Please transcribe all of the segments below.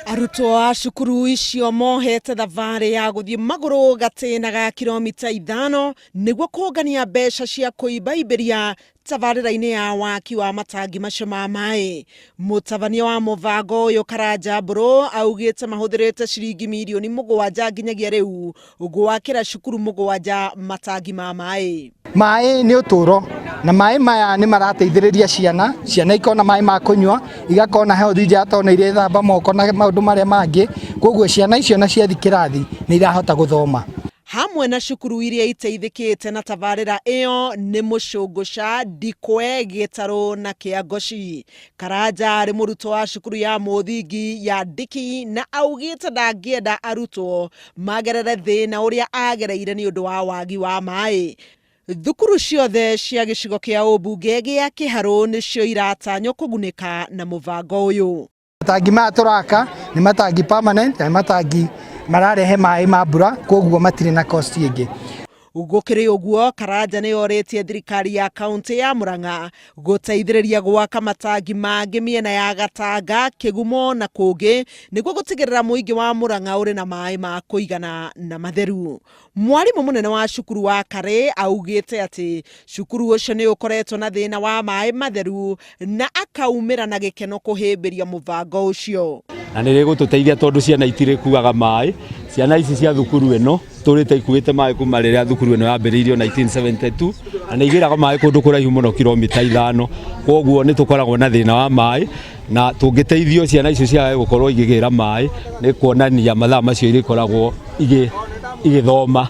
Arutwo a cukuru icio mohete thabarĩ ya gũthiĩ magũrũ gatĩna ga kilomita 5 nĩguo kũngania mbeca cia kũimbaimbĩria tabarĩra-inĩ ya waki wa matangi macio ma maĩ. Mũtabania wa mũbango ũyũ Karanja Mbũrũ augĩte mahũthĩrĩte ciringi mirioni 7 nginyagia rĩu gwakĩra cukuru 7 matangi ma maĩ. Maĩ nĩ ũtũro na maĩ maya nĩ marateithĩrĩria ciana ikona maĩ ma kũnyua, igakona health njata ona irĩ thamba moko na maũndũ marĩa mangĩ, koguo ciana icio na ciathi kĩrathi nĩ irahota gũthoma. Hamwe na cukuru iria iteithĩkĩte na tabarĩra ĩyo nĩ Mũcũngũca, Ndikwe, Gĩtarũ na Kĩangoci. Karanja arĩ mũrutwo wa cukuru ya mũthingi ya Ndiki na augĩte ndangĩenda arutwo magerere thĩna ũrĩa agereire nĩ ũndũ wa wagi wa maĩ. Thukuru ciothe cia gĩcigo kĩa ũmbunge gĩa Kĩharũ nĩcio iratanywo kũgunĩka na mũbango ũyũ. Matangi maya tũraka nĩ matangi permanent, na matangi mararehe maĩ ma mbura, koguo matirĩ na cost ĩngĩ. Gũkĩrĩ ũguo, Karanja nĩ yorĩtie thirikari ya kaunti ya Mũrang'a gũteithĩrĩria gwaka matangi mangĩ mĩena ya Gatanga, Kĩgumo na kũngĩ nĩguo gũtigĩrĩra mũingĩ wa Mũrang'a ũrĩ na maĩ ma kũigana na matheru. Mwarimũ mũnene wa cukuru wa Karĩ augĩte atĩ cukuru ũcio nĩ ũkoretwo na thĩna wa maĩ matheru na akaumĩra na gĩkeno kũhĩmbĩria mũbango ũcio. Na nĩ rĩgũtũteithia tondũ ciana itirĩkuaga maĩ. Ciana ici cia thukuru ĩno tũrĩte ikuĩte maĩ kuma rĩrĩa thukuru ĩno yambĩrĩirio 1972 na nĩ igĩraga maĩ kũndũ kũraihu mũno kilomita 5, koguo nĩ tũkoragwo na thĩna wa maĩ na tũngĩteithio ciana icio ciage gũkorwo igĩgĩra maĩ nĩ kuonania mathaa macio irĩkoragwo igĩthoma.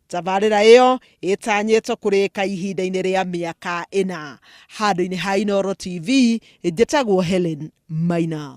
Tabarĩra ĩyo ĩtanyĩtwo kũrĩka ihinda-inĩ rĩa mĩaka 4. Handũ-inĩ ha Inooro TV, njĩtagwo Helen Maina.